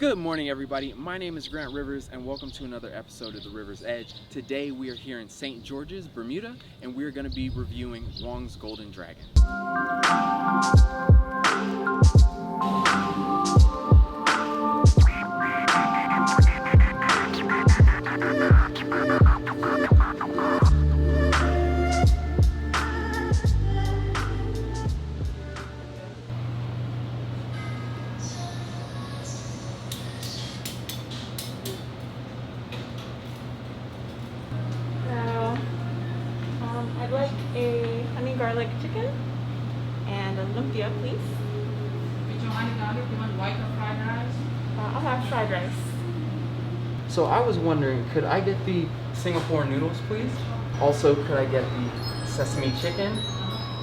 Good morning, everybody. My name is Grant Rivers, and welcome to another episode of The River's Edge. Today we are here in St. George's, Bermuda, and we're going to be reviewing Wong's Golden Dragon. I'd like a honey garlic chicken and a lumpia, please. With your honey garlic, you want white or fried rice? I'll have fried rice. So I was wondering, could I get the Singapore noodles, please? Also, could I get the Sesame Chicken?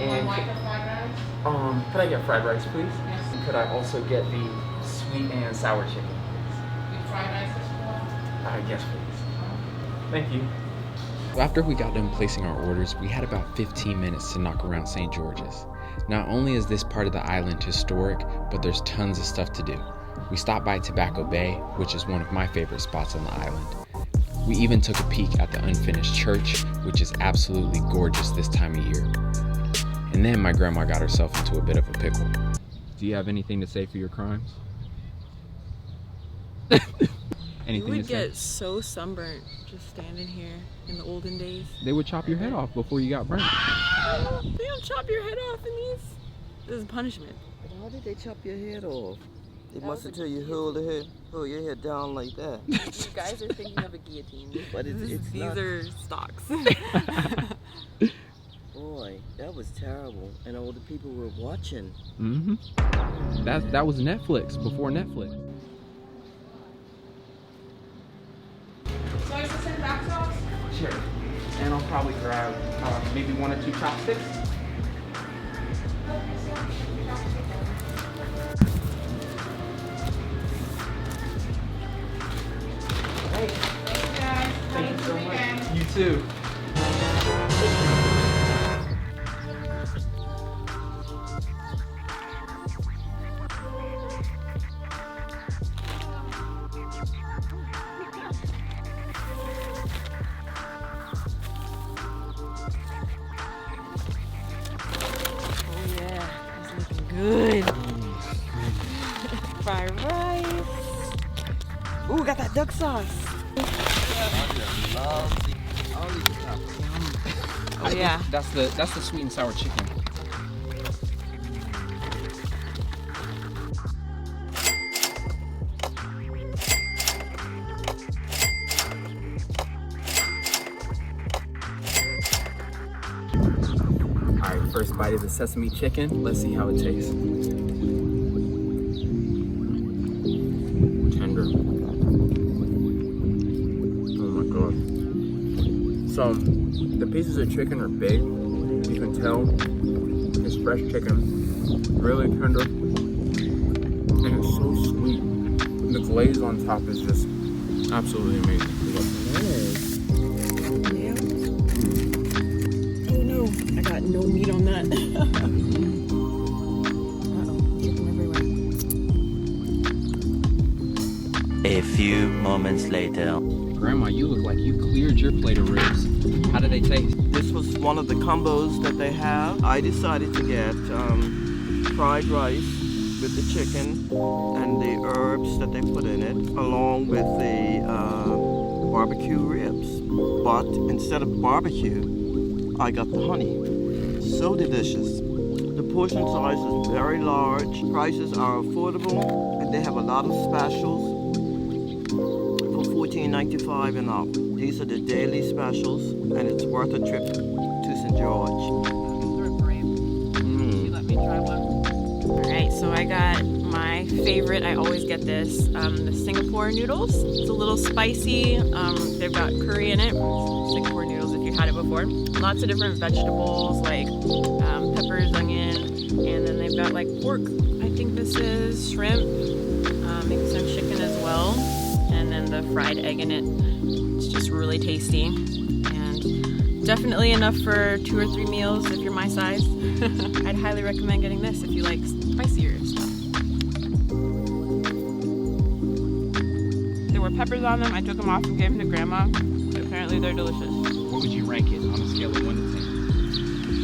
And white or fried rice? Could I get fried rice, please? Yes. Could I also get the sweet and sour chicken, please? With fried rice as well? Yes, please. Thank you. After we got done placing our orders, we had about 15 minutes to knock around St. George's. Not only is this part of the island historic, but there's tons of stuff to do. We stopped by Tobacco Bay, which is one of my favorite spots on the island. We even took a peek at the unfinished church, which is absolutely gorgeous this time of year. And then my grandma got herself into a bit of a pickle. Do you have anything to say for your crimes? You would get so sunburnt just standing here in the olden days. They would chop your head off before you got burnt. They don't chop your head off in these. This is punishment. How did they chop your head off? They must have told you hold your head down like that. You guys are thinking of a guillotine. But These are stocks. Boy, that was terrible. And all the people were watching. Mm-hmm. That was Netflix before Netflix. Soy sauce and black sauce? Sure. And I'll probably grab maybe 1 or 2 chopsticks. Hey. Thank you guys. Thank you so Weekend. much. You too. Good. Fried rice. Ooh, got that duck sauce. Oh yeah. That's the sweet and sour chicken. Alright, first bite of the sesame chicken. Let's see how it tastes. Tender. Oh my god. So, the pieces of chicken are big. You can tell it's fresh chicken. Really tender. And it's so sweet. The glaze on top is just absolutely amazing. I got no meat on that. A few moments later. Grandma, you look like you cleared your plate of ribs. How do they taste? This was one of the combos that they have. I decided to get fried rice with the chicken and the herbs that they put in it, along with the barbecue ribs. But instead of barbecue, I got the honey. So delicious. The portion size is very large. Prices are affordable, and they have a lot of specials for $14.95 and up. These are the daily specials, and it's worth a trip to St. George. Let me try one. Alright, so I got my favorite, I always get this, the Singapore noodles. It's a little spicy, they've got curry in it. Singapore noodles if you had it before. Lots of different vegetables like peppers, onion, and then they've got like pork. I think this is shrimp, maybe some chicken as well, and then the fried egg in it. It's just really tasty and definitely enough for 2 or 3 meals if you're my size. I'd highly recommend getting this if you like spicier stuff. there were peppers on them. I took them off and gave them to Grandma. Apparently they're delicious. What would you rank it on a scale of 1 to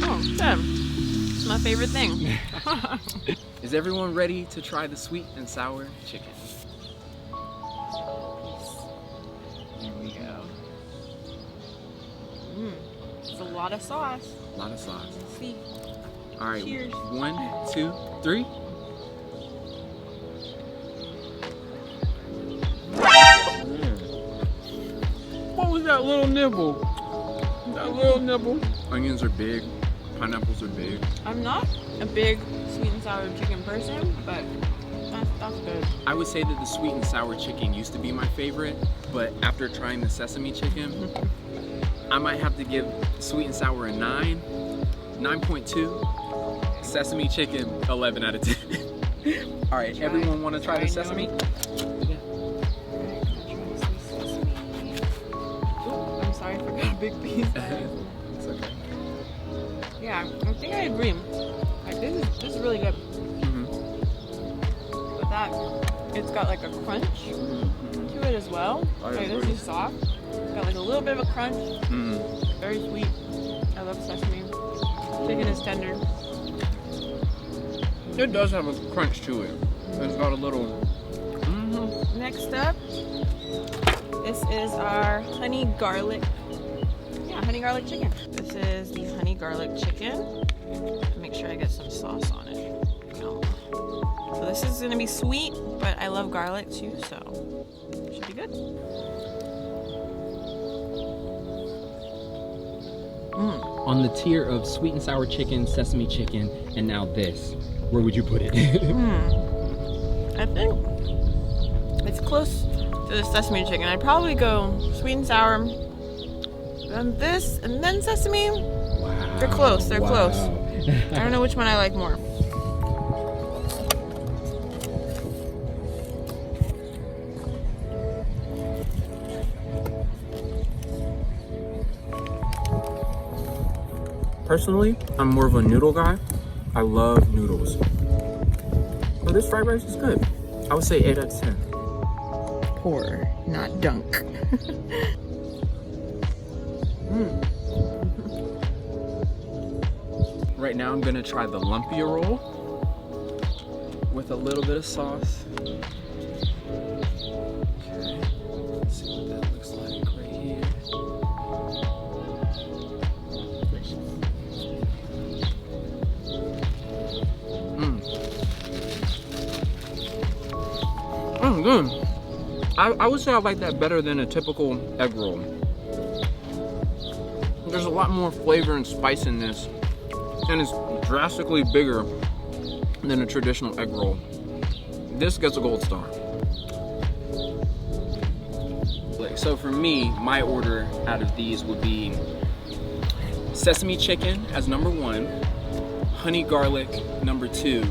10? Oh, 10. It's my favorite thing. Is everyone ready to try the sweet and sour chicken? Here we go. It's a lot of sauce. A lot of sauce. Let's see. All right. Cheers. 1, 2, 3. What was that little nibble? That little nibble. Onions are big. Pineapples are big. I'm not a big sweet and sour chicken person, but that's good. I would say that the sweet and sour chicken used to be my favorite, but after trying the sesame chicken, I might have to give sweet and sour a 9, 9.2. Sesame chicken, 11 out of 10. All right, everyone want to try the sesame? Yeah. Oh, I'm sorry, I forgot a big piece. It's okay. Yeah, I think I agree. Like this is really good. But that it's got like a crunch to it as well. Like this is soft. It's got like a little bit of a crunch. Very sweet. I love sesame. Chicken is tender. It does have a crunch to it. It's got a little. Next up, this is our honey garlic. Yeah, honey garlic chicken. This is the honey garlic chicken. Make sure I get some sauce on it. No. So this is gonna be sweet, but I love garlic too, so it should be good. On the tier of sweet and sour chicken, sesame chicken, and now this, where would you put it? I think it's close to the sesame chicken. I'd probably go sweet and sour, then this, and then sesame. Wow. They're close. They're close. I don't know which one I like more. Personally, I'm more of a noodle guy. I love noodles. But this fried rice is good. I would say 8 out of 10. Pour, not dunk. Right now I'm gonna try the Lumpia Roll with a little bit of sauce. Okay, let's see what that looks like right here. Good. I would say I like that better than a typical egg roll. There's a lot more flavor and spice in this, and it's drastically bigger than a traditional egg roll. This gets a gold star. So for me, my order out of these would be sesame chicken as number 1, honey garlic number 2,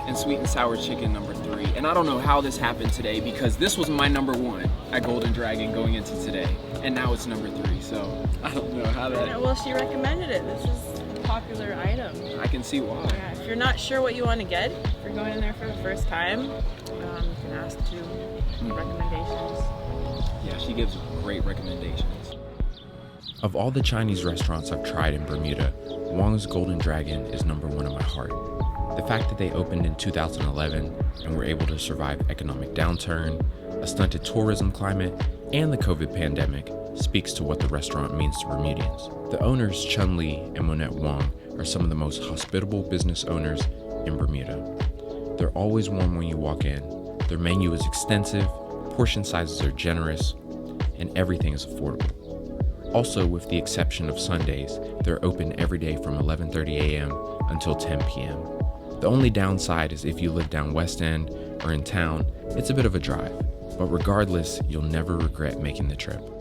and sweet and sour chicken number 3. And I don't know how this happened today, because this was my number 1 at Golden Dragon going into today, and now it's number 3. So I don't know how that. Well, she recommended it. This is a popular item. I can see why. Yeah, if you're not sure what you want to get, if you're going in there for the first time, you can ask to recommendations. Yeah, she gives great recommendations. Of all the Chinese restaurants I've tried in Bermuda, Wong's Golden Dragon is number 1 in my heart. The fact that they opened in 2011 and were able to survive economic downturn, a stunted tourism climate, and the COVID pandemic speaks to what the restaurant means to Bermudians. The owners, Chun Li and Monette Wong, are some of the most hospitable business owners in Bermuda. They're always warm when you walk in. Their menu is extensive, portion sizes are generous, and everything is affordable. Also, with the exception of Sundays, they're open every day from 11:30 a.m. until 10 p.m. The only downside is if you live down West End or in town, it's a bit of a drive, but regardless, you'll never regret making the trip.